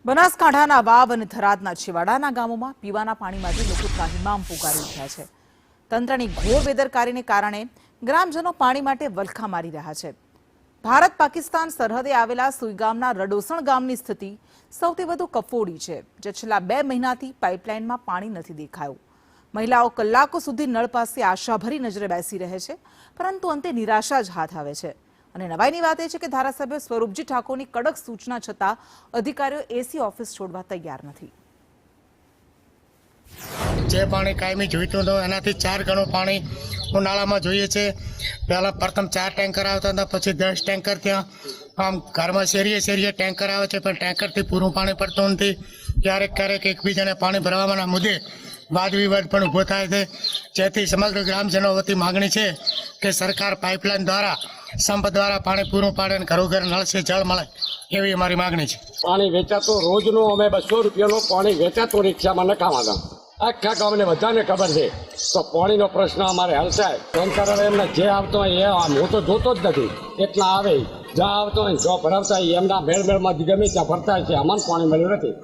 બનાસકાંઠાના વાવ અને થરાદના છેવાડાના ગામોમાં પીવાના પાણી માટે લોકો ત્રાહિમામ પુકારી ઉઠ્યા છે. તંત્રની ઘોર બેદરકારીને કારણે ગ્રામજનો પાણી માટે વલખા મારી રહ્યા છે. ભારત પાકિસ્તાન સરહદે આવેલા સુઈગામના રડોસણ ગામની સ્થિતિ સૌથી વધુ કફોડી છે, જે છેલ્લા 2 મહિનાથી પાઇપલાઇનમાં પાણી નથી દેખાયું. મહિલાઓ કલાકો સુધી નળ પાસે આશાભરી નજરે બેસી રહે છે, પરંતુ અંતે નિરાશા જ હાથ આવે છે. અને નવાઈની વાત એ છે કે ધારાસભ્ય સ્વરૂપજી ઠાકોરની કડક સૂચના છતાં અધિકારીઓ એસી ઓફિસ છોડવા તૈયાર નથી. જે પાણી કાયમી જોઈતું હતું એનાથી 4 ગણું પાણી ઉનાળામાં જોઈએ છે. પહેલાં પ્રથમ 4 ટેન્કર આવતા હતા, પછી 10 ટેન્કર ત્યાં આમ ઘરમાં શેરીએ ટેન્કર આવે છે, પણ ટેન્કરથી પૂરું પાણી પડતું નથી. ક્યારેક એકબીજાને પાણી ભરવાના મુદ્દે વાદ વિવાદ પણ ઊભો થાય છે, જેથી સમગ્ર ગ્રામજનો વતી માગણી છે કે સરકાર પાઇપલાઇન દ્વારા સંપ દ્વારા પાણી પૂરું પાડે અને ઘરો ઘર નળ સે જળ મળે, એવી અમારી માગણી છે. પાણી વેચાતું રોજનું અમે 200 રૂપિયાનું પાણી વેચાતું રિક્ષામાં નખાવાના. આખા ગામને બધાને ખબર છે તો પાણીનો પ્રશ્ન અમારે હલ થાય. ટેન્કર એમને જે આવતો હોય એ હું તો જોતો જ નથી, એટલા આવે જ્યાં આવતો હોય જો ભરાવતા હોય એમના મેળમાં ગમે ત્યાં ભરતા છે. અમને પાણી મળ્યું નથી.